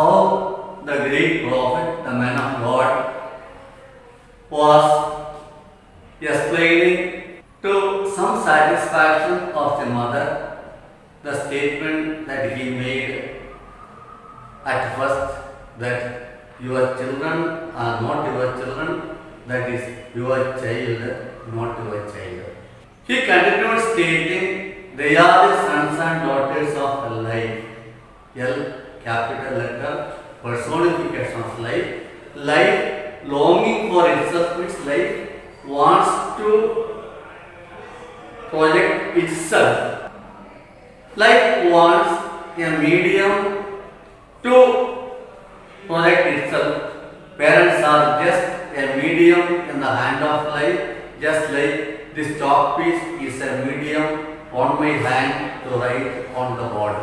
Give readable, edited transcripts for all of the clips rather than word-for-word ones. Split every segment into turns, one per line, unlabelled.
how the great prophet, the man of God, was explaining to some satisfaction of the mother the statement that he made at first, that your children are not your children, that is your child, not your child. He continued stating, they are the sons and daughters of life. L, capital letter, personification of life. Life longing for itself, its life wants to project itself. Life wants a medium to project itself. Parents are just a medium in the hand of life, just like this chalk piece is a medium on my hand to write on the board.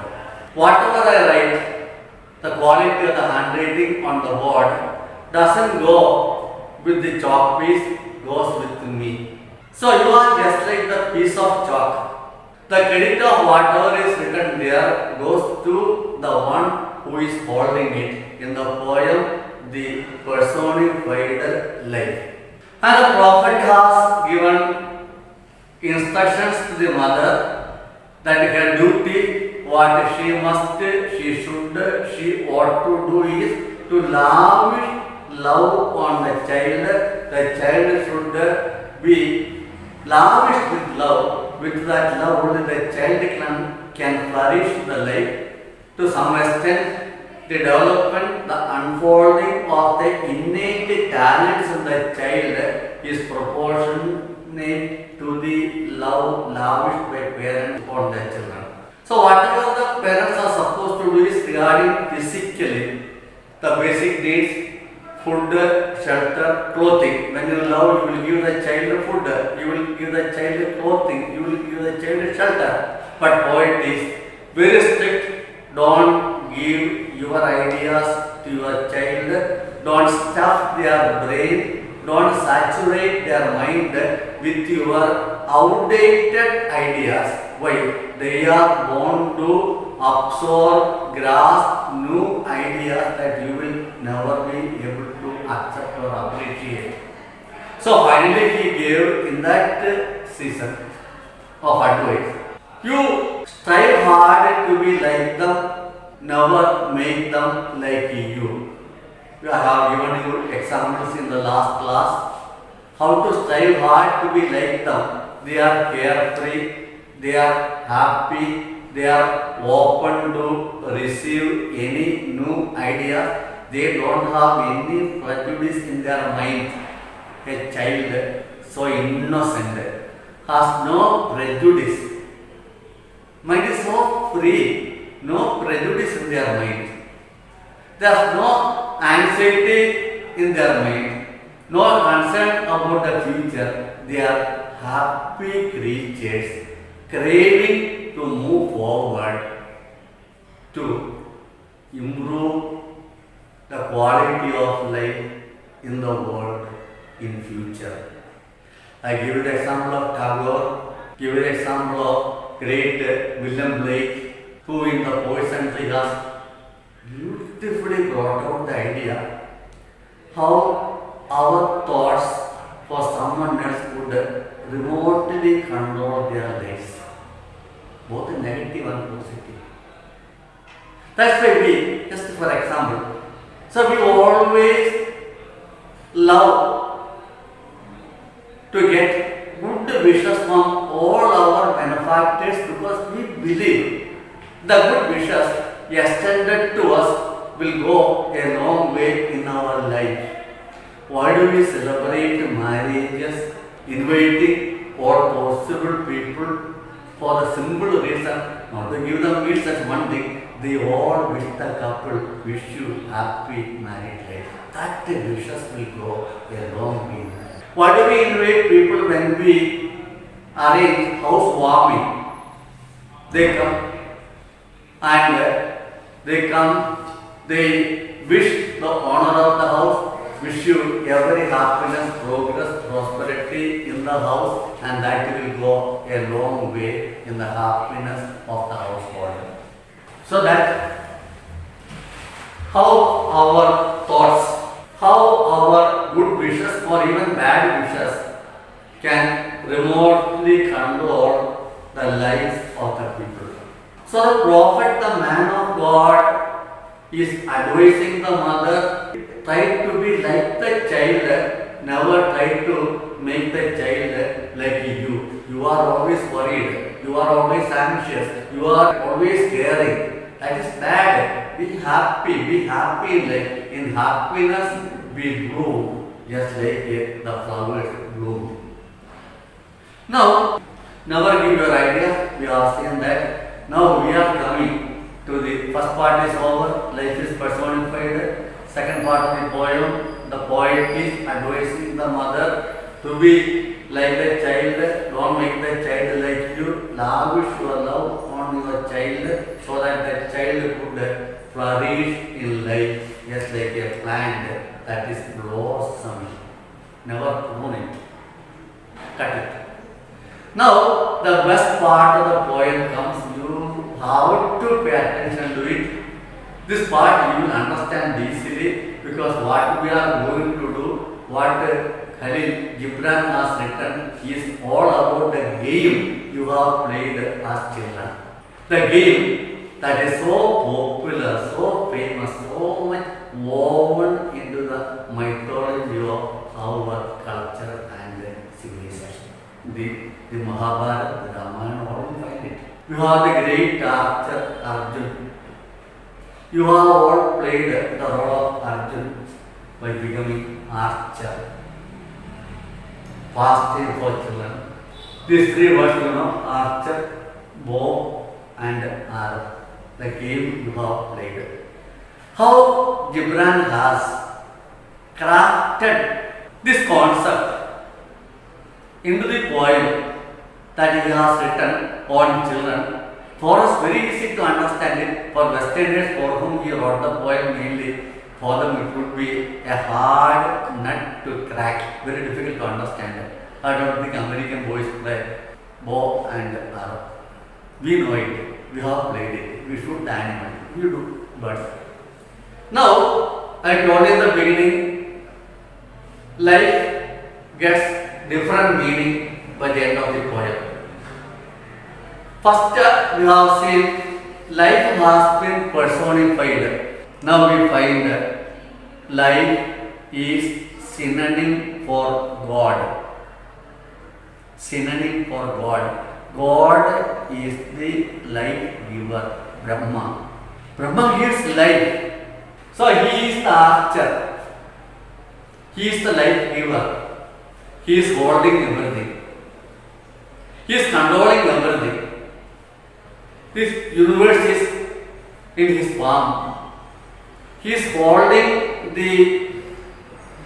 Whatever I write, the quality of the handwriting on the board doesn't go with the chalk piece, goes with me. So you are just like the piece of chalk. The credit of whatever is written there goes to the one who is holding it. In the poem, the personified life. And the prophet has given instructions to the mother that her duty, what she must, she should, she ought to do is to lavish love on the child. The child should be lavished with love. With that love, only the child can flourish the life. To some extent, the development, the unfolding of the innate talents in the child is proportionate to the love lavished by parents on their children. So whatever the parents are supposed to do is regarding physically, the basic needs, food, shelter, clothing. When you love, you will give the child food, you will give the child clothing, you will give the child shelter. But poet is very strict. Don't give your ideas to your child. Don't stuff their brain. Don't saturate their mind with your outdated ideas. Why? They are born to absorb, grasp new ideas that you will never be able to accept or appreciate. So finally he gave in that season of advice. You strive hard to be like them, never make them like you. I have given you examples in the last class. How to strive hard to be like them. They are carefree, they are happy, they are open to receive any new idea. They don't have any prejudice in their mind. A child so innocent has no prejudice. Mind is so free, no prejudice in their mind. There is no anxiety in their mind, no concern about the future. They are happy creatures, craving to move forward, to improve the quality of life in the world in future. I give you the example of Tagore, give you the example of great William Blake, who in the Poison Tree has beautifully brought out the idea how our thoughts for someone else would remotely control their lives, both negative and positive. That's why we, just for example, so we always love to get good wishes from all our benefactors because we believe the good wishes extended to us will go a long way in our life. Why do we celebrate marriages, inviting all possible people for the simple reason not to give them meat such one thing, they all wish the couple, wish you happy married life. That wishes will go a long way. Why do we invite people when we arrange housewarming? They come, they wish the owner of the house, wish you every happiness, progress, prosperity in the house, and that will go a long way in the happiness of the household. So that how our thoughts, how our good wishes or even bad wishes can remotely control the lives of the people. So the prophet, the man of God, is advising the mother, try to be like the child, never try to make the child like you. You are always worried, you are always anxious, you are always caring. That is bad. Be happy in life. In happiness, we bloom just like the flowers bloom. Now, never give your idea. We are saying that now we are coming to the first part is over. Life is personified. Second part of the poem, the poet is advising the mother to be like the child. Don't make the child like you. Lavish your love on your child so that the child could flourish in life just like a plant that is blossoming. Never prune it. Cut it. Now, the best part of the poem comes. You have to pay attention to it. This part you will understand easily because what we are going to do, what Khalil Gibran has written is all about the game you have played as children. The game that is so popular, so famous, so much woven into the mythology of our culture and civilization. The Mahabharata, the Ramayana, all you find it. You have the great archer Arjun. You have all played the role of Arjun by becoming archer. Fasting for children. These three words, archer, bow, and arrow. The game you have played. How Gibran has crafted this concept into the poem that he has written on children. For us, very easy to understand it. For Westerners, for whom he wrote the poem mainly, for them it would be a hard nut to crack, very difficult to understand. I don't think American boys play bow and arrow. We know it, we have played it, we shoot the animal, we do birds. Now, I told you in the beginning, life gets different meaning by the end of the poem. First, we have seen life has been personified. Now we find that life is synonym for God. Synonym for God. God is the life giver, Brahma. Brahma gives life. So he is the archer. He is the life giver. He is holding everything. He is controlling everything. This universe is in his palm. He is holding the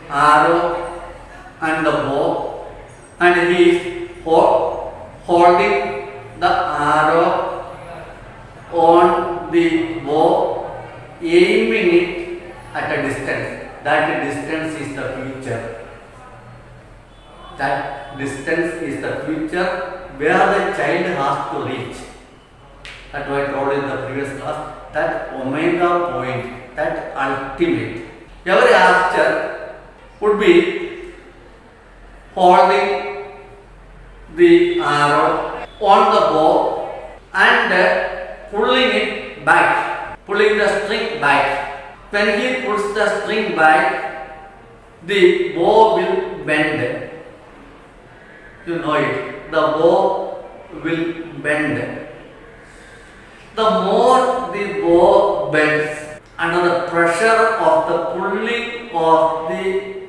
arrow and the bow, and he is holding the arrow on the bow, aiming it at a distance. That distance is the future. That distance is the future where the child has to reach. That's what I told in the previous class, that omega point, that ultimate. Every archer would be holding the arrow on the bow and pulling it back, pulling the string back. When he pulls the string back, the bow will bend. You know it, the bow will bend. The more the bow bends under the pressure of the pulling of the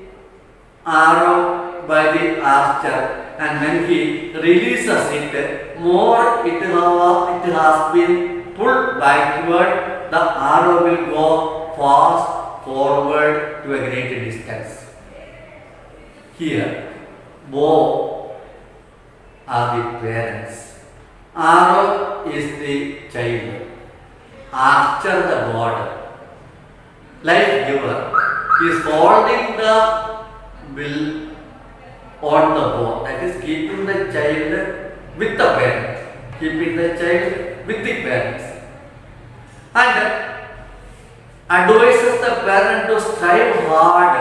arrow by the archer, and when he releases it, more it has been pulled backward, the arrow will go fast forward to a great distance. Here, bow are the parents. Arrow is the child, archer the god, life giver is holding the bill on the bow, that is keeping the child with the parent, keeping the child with the parents, and advises to strive hard.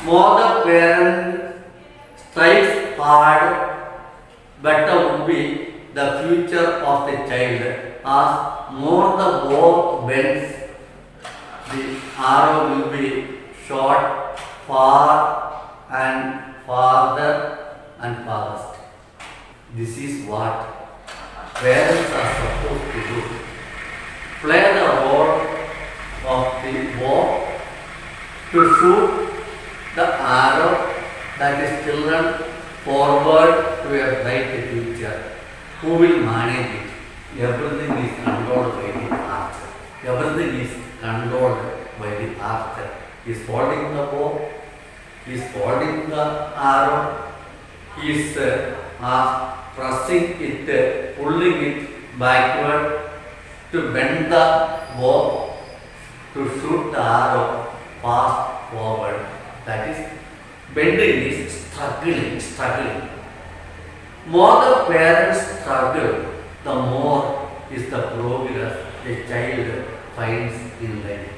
More the parent strives hard, better would be the future of the child. As more the bow bends, the arrow will be shot far and farther and farthest. This is what parents are supposed to do. Play the role of the bow to shoot the arrow that is children forward to a bright future. Who will manage it? Everything is controlled by the archer. Everything is controlled by the archer. He is holding the bow, he is holding the arrow, he is pressing it, pulling it backward to bend the bow to shoot the arrow fast forward. That is, bending is struggling. More the parents struggle, the more is the progress a child finds in life.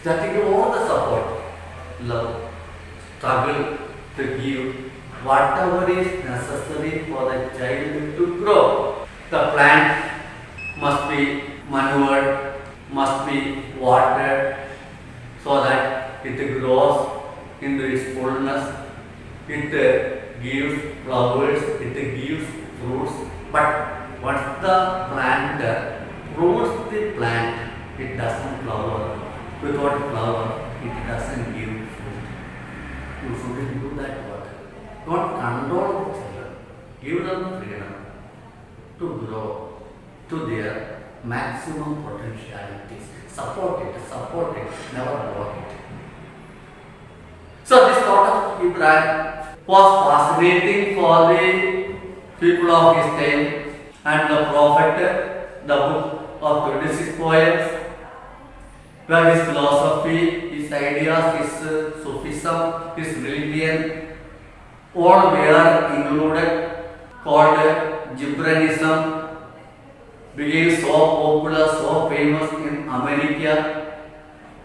That is all the support, love, struggle to give whatever is necessary for the child to grow. The plant must be manured, must be watered so that it grows into its fullness. It gives flowers, it gives fruits. But once the plant prunes the plant, it doesn't flower. Without flower, it doesn't give fruit. You shouldn't do that work. Don't control the children. Give them freedom to grow to their maximum potentialities. Support it, never block it. So this thought of Ibrahim was fascinating for the people of his time, and the prophet, the book of 26 poems, where his philosophy, his ideas, his Sufism, his religion, all were included, called Gibranism, became so popular, so famous in America,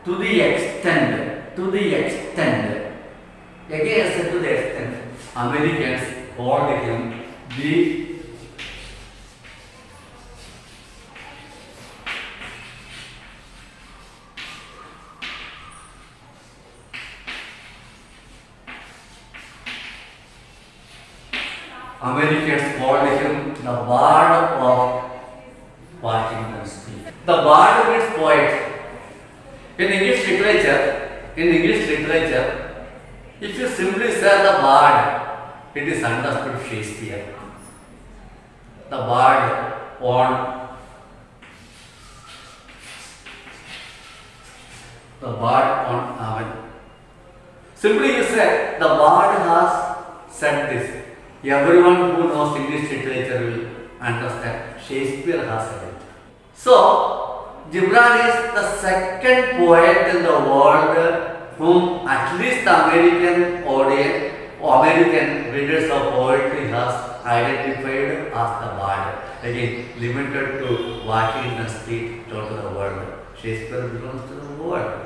to the extent, again I said to the extent, Americans called him the Bard of Washington Street. The Bard means poet. In English literature, if you simply say the Bard, it is understood Shakespeare. The Bard on Avon. Simply you say the Bard has said this. Everyone who knows English literature will understand Shakespeare has said it. So, Gibran is the second poet in the world whom at least the American audience or American readers of poetry has identified as the Bard. Again, limited to Washington Street, not to the world. Shakespeare belongs to the world.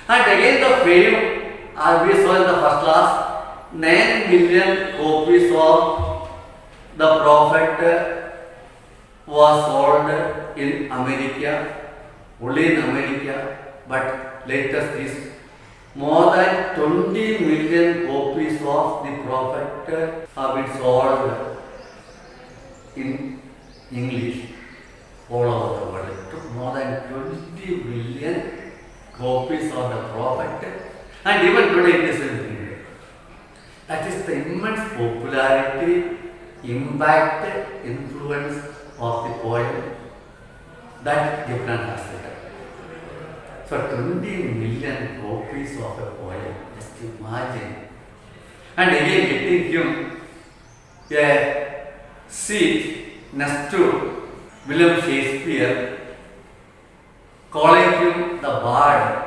And again the fame, as we saw in the first class, 9 million copies of the Prophet was sold in America, only in America, but latest is more than 20 million copies of the Prophet have been sold in English all over the world. More than 20 million copies of the Prophet, and even today it is in India. That is the immense popularity, impact, influence of the poem that Gibran has written. So 20 million copies of a poem, just imagine. And again getting him a seat next to William Shakespeare, calling him the Bard,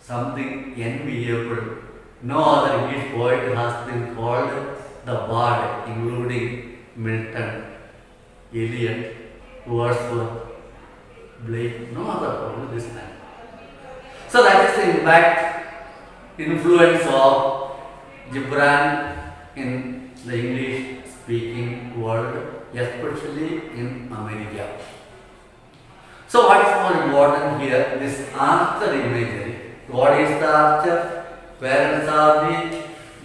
something enviable. No other English poet has been called the Bard, including Milton, Eliot, Wordsworth, blame no other, only this man. So that is the impact, influence of Gibran in the English speaking world, especially in America. So what is more important here? This archer imagery. What is the archer? Parents are the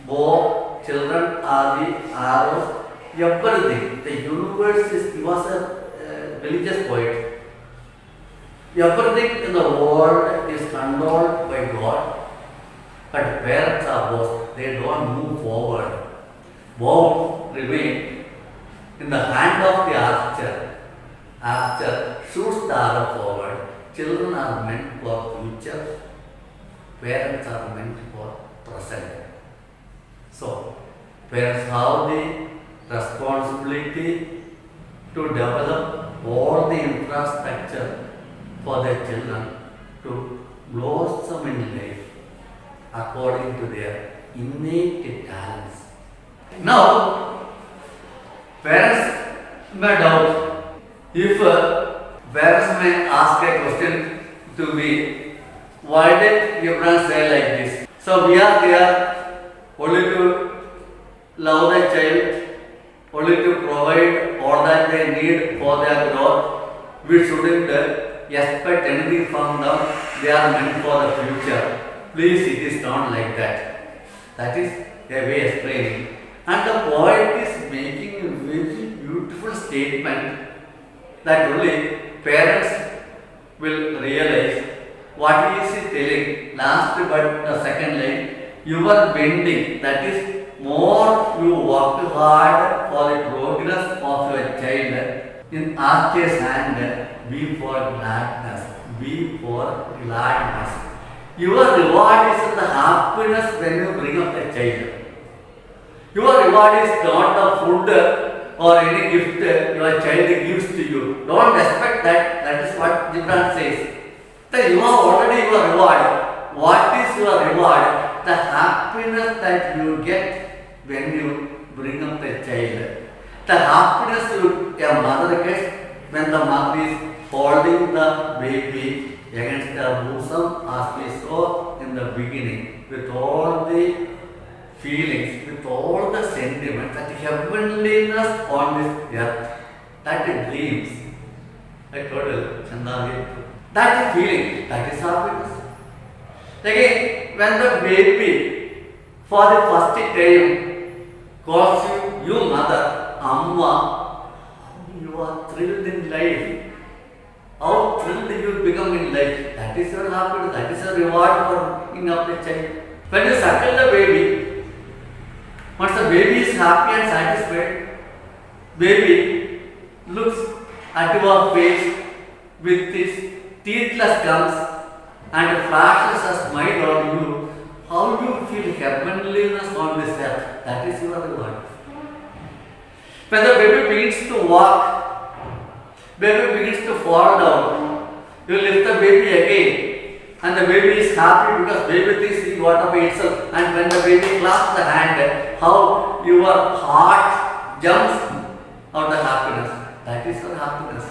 bow, children are the arrows, everything. The universe is, he was a religious poet. Everything in the world is controlled by God, but parents are both. They don't move forward. Bow remain in the hand of the archer. Archer shoots the arrow forward. Children are meant for future. Parents are meant for present. So, parents have the responsibility to develop all the infrastructure for their children to blossom in life according to their innate talents. Now, parents may doubt if parents may ask a question to me, why did Gibran say like this? So we are there only to love the child, only to provide all that they need for their growth. We shouldn't expect anything from them. They are meant for the future. Please, it is not like that. That is a way explaining. And the poet is making a very beautiful statement that only parents will realize what is he telling. Last but the second line, you are bending. That is, more you work hard for the progress of your child. In archer's hand, be for gladness. Be for gladness. Your reward is the happiness when you bring up the child. Your reward is not the food or any gift your child gives to you. Don't expect that. That is what Gibran says. So you are already your reward. What is your reward? The happiness that you get when you bring up the child. The happiness a mother gets when the mother is holding the baby against her bosom, as we saw in the beginning, with all the feelings, with all the sentiments, that heavenliness on this earth, that dreams. I told you, Chandavi, that feeling, that is happiness. Again, when the baby for the first time calls you mother, Amma, you are thrilled in life. How thrilled you become in life. That is your happiness, that is your reward for bringing up the child. When you suckle the baby, once the baby is happy and satisfied, baby looks at your face with its teethless gums and flashes a smile on you. How you feel heavenliness on this earth. That is your reward. When the baby begins to walk, baby begins to fall down, you lift the baby again, and the baby is happy because baby thinks he got up itself. And when the baby clasps the hand, how your heart jumps out of happiness. That is your happiness.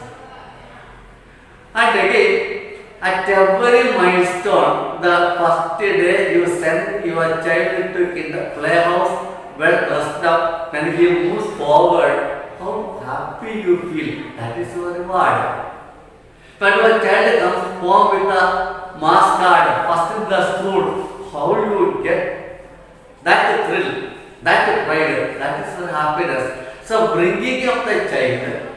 And again, at every milestone, the first day you send your child to in the playhouse, well dressed up, when he moves forward, how happy you feel. That is your reward. When your child comes home with a mass card, first in the school, how you get that thrill, that pride, that is your happiness. So bringing up the child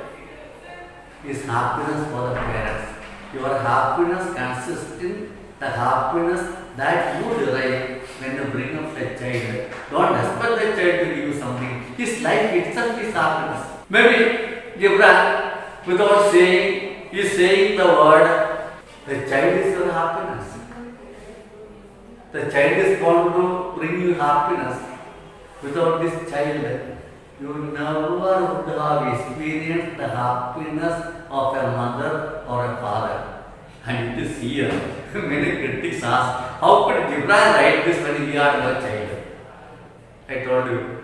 is happiness for the parents. Your happiness consists in the happiness that you derive when you bring up a child. Don't expect the child to give you something. His life itself is happiness. Maybe Gibran, without saying, is saying the word, the child is your happiness. The child is going to bring you happiness. Without this child, you never would have experienced the happiness of a mother or a father. And it is here. Many critics ask, how could Gibran write this when he had no child? I told you,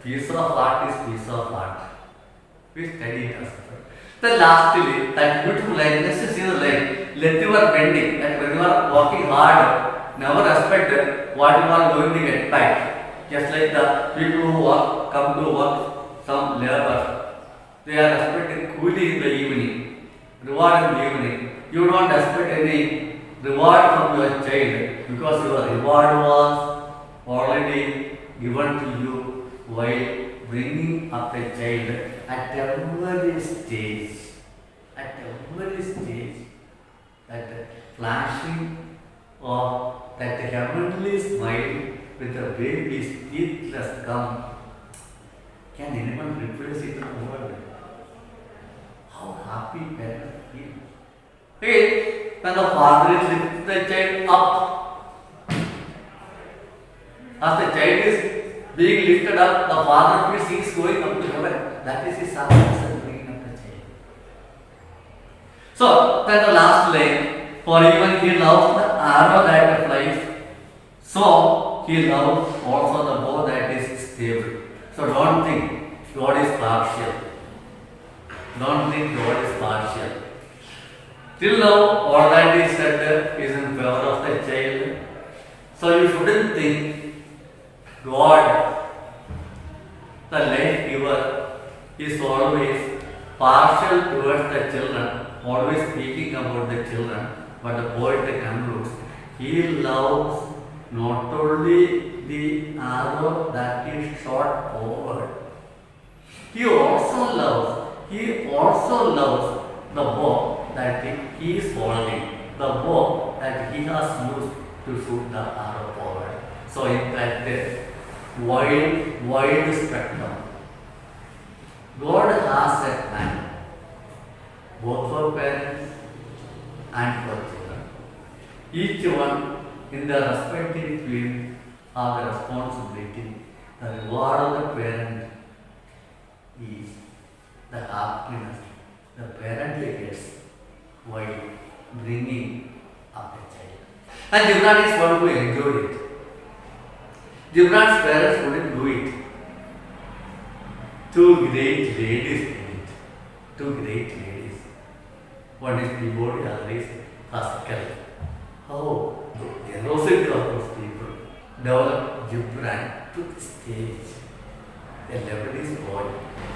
piece of art is piece of art. We study it as well. Then lastly, that beautiful line, let's see the line let your bending, that when you are working hard, never expect what you are going to get back. Just like the people who work, come to work, some labor, they are expecting coolie in the evening, reward in the evening. You don't expect any reward from your child because your reward was already given to you while bringing up a child at every stage. At every stage, that flashing of that heavenly smile with the baby's teethless gum. Can anyone replace it in the world? How happy parents feel. Okay, when the father is lifting the child up, as the child is being lifted up, the father feels he is going up to heaven. That is his sacrifice bringing up the child. So, then the last line, for even he loves the arrow that flies, so he loves also the bow that is stable. So don't think God is partial. Don't think God is partial. Till now, all that is said is in favor of the child. So you shouldn't think God, the life giver, is always partial towards the children, always speaking about the children. But the poet concludes, he loves not only the arrow that is shot forward, he also loves the bow that he is holding, the bow that he has used to shoot the arrow forward. So in that wide spectrum, God has a plan, both for parents and for children. Each one in their respective field have the responsibility. The reward of the parent is the happiness the parent gets while bringing up a child. And Gibran is one who enjoyed it. Gibran's parents couldn't do it. Two great ladies did it. Two great ladies. One is Peabody, other is Pascal. How the generosity of those people developed Gibran to the stage. A Lebanese boy.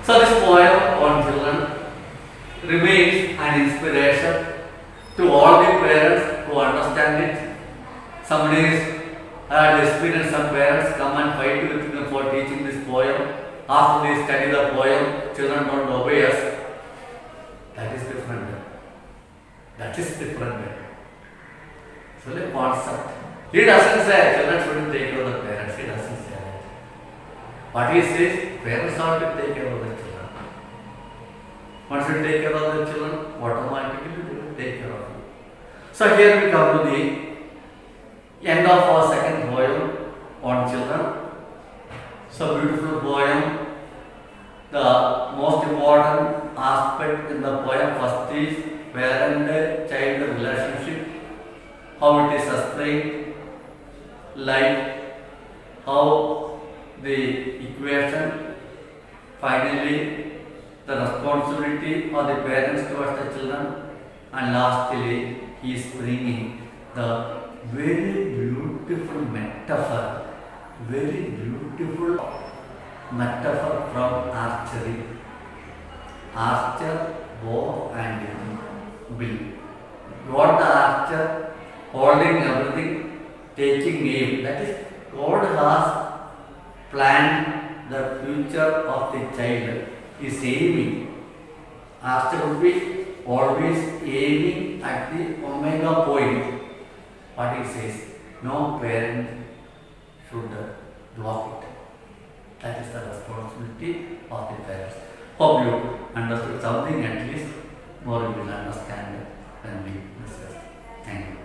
So this poem on children remains an inspiration to all the parents who understand it. Some days I had experienced some parents come and fight with me for teaching this poem. After they study the poem, children don't obey us. That is different. That is different. So the concept. He doesn't say children shouldn't take care of the parents. He doesn't say that. What he says, parents have to take care of the children. Once you take care of the children, automatically they will take care of you. So here we come to the end of our second poem on children. So beautiful poem. The most important aspect in the poem first is parent-child relationship, how it is sustained, life, how the equation, finally the responsibility of the parents towards the children, and lastly he is bringing the very beautiful metaphor from archery. Archer, bow and bill. God the archer holding everything, taking aim. That is, God has planned the future of the child. He is aiming. Archer would be always aiming at the omega point. What he says, no parent should block it. That is the responsibility of the parents. Hope you understood something, at least more you will understand when we discuss. Thank you.